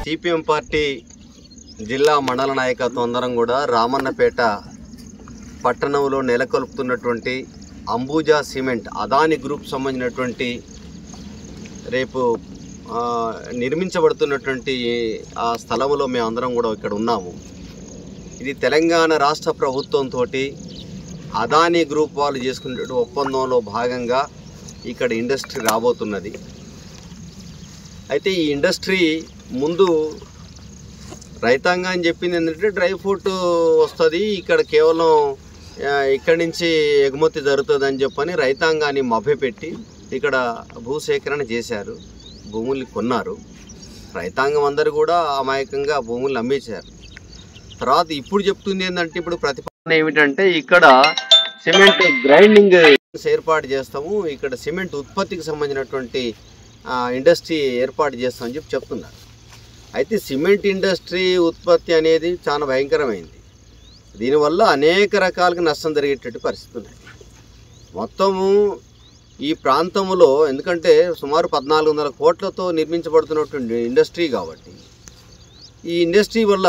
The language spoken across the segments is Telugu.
సిపిఎం పార్టీ జిల్లా మండల నాయకత్వం అందరం కూడా రామన్నపేట పట్టణంలో నెలకొల్పుతున్నటువంటి అంబుజా సిమెంట్ అదాని గ్రూప్ సంబంధించినటువంటి రేపు నిర్మించబడుతున్నటువంటి ఆ స్థలంలో మేము అందరం కూడా ఇక్కడ ఉన్నాము. ఇది తెలంగాణ రాష్ట్ర ప్రభుత్వంతో అదాని గ్రూప్ వాళ్ళు చేసుకునే ఒప్పందంలో భాగంగా ఇక్కడ ఇండస్ట్రీ రాబోతున్నది. అయితే ఈ ఇండస్ట్రీ ముందు రైతాంగం చెప్పింది ఏంటంటే డ్రై ఫ్రూట్ వస్తుంది, ఇక్కడ కేవలం ఇక్కడి నుంచి ఎగుమతి జరుగుతుంది అని చెప్పని రైతాంగాన్ని మభ్యపెట్టి ఇక్కడ భూసేకరణ చేశారు, భూముల్ని కొన్నారు. రైతాంగం అందరూ కూడా అమాయకంగా భూముల్ని అమ్మేశారు. తర్వాత ఇప్పుడు చెప్తుంది ఏంటంటే ఇప్పుడు ప్రతిపాదన ఏమిటంటే ఇక్కడ సిమెంట్ గ్రైండింగ్ ఏర్పాటు చేస్తాము, ఇక్కడ సిమెంట్ ఉత్పత్తికి సంబంధించినటువంటి ఇండస్ట్రీ ఏర్పాటు చేస్తామని చెప్తున్నారు. అయితే సిమెంట్ ఇండస్ట్రీ ఉత్పత్తి అనేది చాలా భయంకరమైంది. దీనివల్ల అనేక రకాలుగా నష్టం జరిగేటట్టు పరిస్థితి ఉన్నాయి. మొత్తము ఈ ప్రాంతంలో ఎందుకంటే సుమారు 1400 కోట్లతో నిర్మించబడుతున్నటువంటి ఇండస్ట్రీ కాబట్టి ఈ ఇండస్ట్రీ వల్ల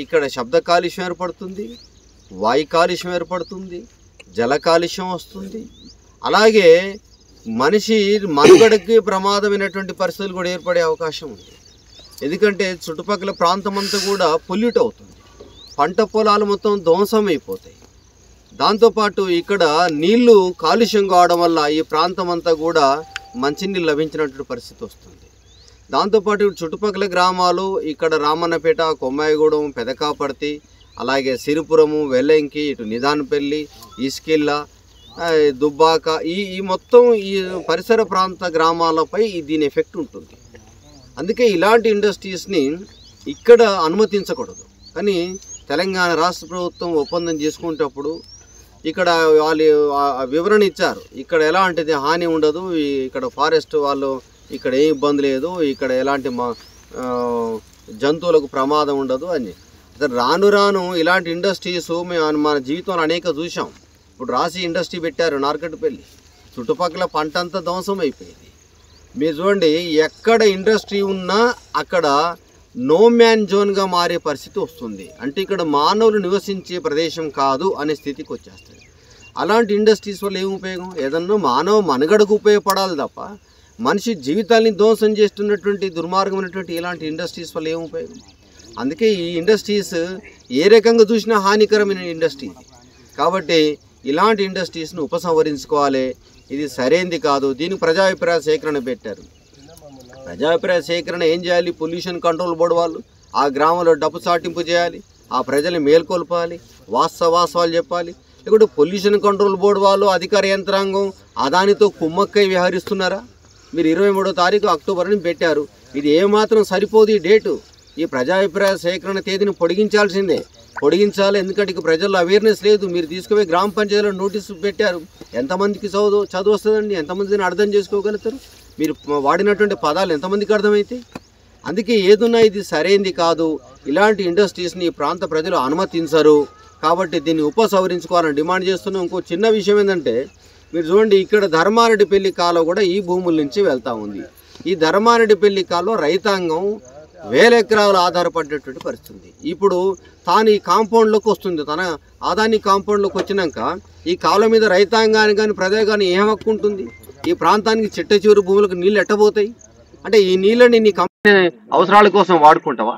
ఇక్కడ శబ్ద కాలుష్యం ఏర్పడుతుంది, వాయు కాలుష్యం ఏర్పడుతుంది, జల కాలుష్యం వస్తుంది. అలాగే మనిషి మనుగడకి ప్రమాదమైనటువంటి పరిస్థితులు కూడా ఏర్పడే అవకాశం ఉంది. ఎందుకంటే చుట్టుపక్కల ప్రాంతం అంతా కూడా పొల్యూట్ అవుతుంది, పంట పొలాలు మొత్తం ధ్వంసం అయిపోతాయి. దాంతోపాటు ఇక్కడ నీళ్లు కాలుష్యం కావడం వల్ల ఈ ప్రాంతం అంతా కూడా మంచినీళ్ళు లభించినటువంటి పరిస్థితి వస్తుంది. దాంతోపాటు చుట్టుపక్కల గ్రామాలు ఇక్కడ రామన్నపేట, కొమ్మాయిగూడెం, పెదకాపర్తి, అలాగే సిరిపురము, వెల్లంకి, ఇటు నిదానపల్లి, ఇస్కిల్ల, దుబ్బాక ఈ మొత్తం ఈ పరిసర ప్రాంత గ్రామాలపై దీని ఎఫెక్ట్ ఉంటుంది. అందుకే ఇలాంటి ఇండస్ట్రీస్ని ఇక్కడ అనుమతించకూడదు. కానీ తెలంగాణ రాష్ట్ర ప్రభుత్వం ఒప్పందం చేసుకునేటప్పుడు ఇక్కడ వాళ్ళు వివరణ ఇచ్చారు, ఇక్కడ ఎలాంటిది హాని ఉండదు, ఇక్కడ ఫారెస్ట్ వాళ్ళు ఇక్కడ ఏ ఇబ్బంది లేదు, ఇక్కడ ఎలాంటి జంతువులకు ప్రమాదం ఉండదు అని. రాను రాను ఇలాంటి ఇండస్ట్రీస్ మేము మన జీవితంలో అనేక చూసాం. ఇప్పుడు రాసి ఇండస్ట్రీ పెట్టారు నార్కట్పల్లి, చుట్టుపక్కల పంట అంతా ధ్వంసం అయిపోయింది. మీరు చూడండి, ఎక్కడ ఇండస్ట్రీ ఉన్నా అక్కడ నో మ్యాన్ జోన్గా మారే పరిస్థితి వస్తుంది. అంటే ఇక్కడ మానవులు నివసించే ప్రదేశం కాదు అనే స్థితికి వచ్చేస్తుంది. అలాంటి ఇండస్ట్రీస్ వల్ల ఏం ఉపయోగం? ఏదన్నా మానవ మనుగడకు ఉపయోగపడాలి తప్ప మనిషి జీవితాన్ని ధ్వంసం చేస్తున్నటువంటి దుర్మార్గమైనటువంటి ఇలాంటి ఇండస్ట్రీస్ వల్ల ఏం ఉపయోగం? అందుకే ఈ ఇండస్ట్రీస్ ఏ రకంగా చూసినా హానికరమైన ఇండస్ట్రీ ఇది. కాబట్టి ఇలాంటి ఇండస్ట్రీస్ను ఉపసంహరించుకోవాలి. ఇది సరైనది కాదు. దీనికి ప్రజాభిప్రాయ సేకరణ పెట్టారు. ప్రజాభిప్రాయ సేకరణ ఏం చేయాలి? పొల్యూషన్ కంట్రోల్ బోర్డు వాళ్ళు ఆ గ్రామంలో డబ్బు చాటింపు చేయాలి, ఆ ప్రజల్ని మేల్కొల్పాలి, వాస్తవాలు చెప్పాలి. లేకుంటే పొల్యూషన్ కంట్రోల్ బోర్డు వాళ్ళు అధికార యంత్రాంగం అదానితో కుమ్మక్కై వ్యవహరిస్తున్నారా? మీరు 23వ తారీఖు అక్టోబర్ని పెట్టారు, ఇది ఏమాత్రం సరిపోదు. ఈ డేటు ఈ ప్రజాభిప్రాయ సేకరణ తేదీని పొడిగించాల్సిందే, పొడిగించాలి. ఎందుకంటే ఇక ప్రజల్లో అవేర్నెస్ లేదు. మీరు తీసుకుపోయి గ్రామ పంచాయతీలో నోటీసు పెట్టారు, ఎంతమందికి చదువు వస్తుందండి? ఎంతమందిని అర్థం చేసుకోగలుగుతారు? మీరు వాడినటువంటి పదాలు ఎంతమందికి అర్థమవుతాయి? అందుకే ఏదున్నా ఇది సరైనది కాదు. ఇలాంటి ఇండస్ట్రీస్ని ఈ ప్రాంత ప్రజలు అనుమతించరు. కాబట్టి దీన్ని ఉపసంహరించుకోవాలని డిమాండ్ చేస్తున్నాం. ఇంకో చిన్న విషయం ఏంటంటే మీరు చూడండి, ఇక్కడ ధర్మారెడ్డిపల్లి కాలువ కూడా ఈ భూముల నుంచి వెళ్తూ ఉంది. ఈ ధర్మారెడ్డిపల్లి కాలువ రైతాంగం 1000 ఎకరాలు ఆధారపడేటువంటి పరిస్థితి. ఇప్పుడు తాను ఈ కాంపౌండ్లోకి వస్తుంది, తన ఆదాని కాంపౌండ్లోకి వచ్చినాక ఈ కాలువ మీద రైతాంగానికి కానీ ప్రజలు కానీ ఏం హక్కు ఉంటుంది? ఈ ప్రాంతానికి చిట్ట చివరి భూములకు నీళ్ళు ఎట్టబోతాయి? అంటే ఈ నీళ్ళని నీ కంపెనీ అవసరాల కోసం వాడుకుంటావా?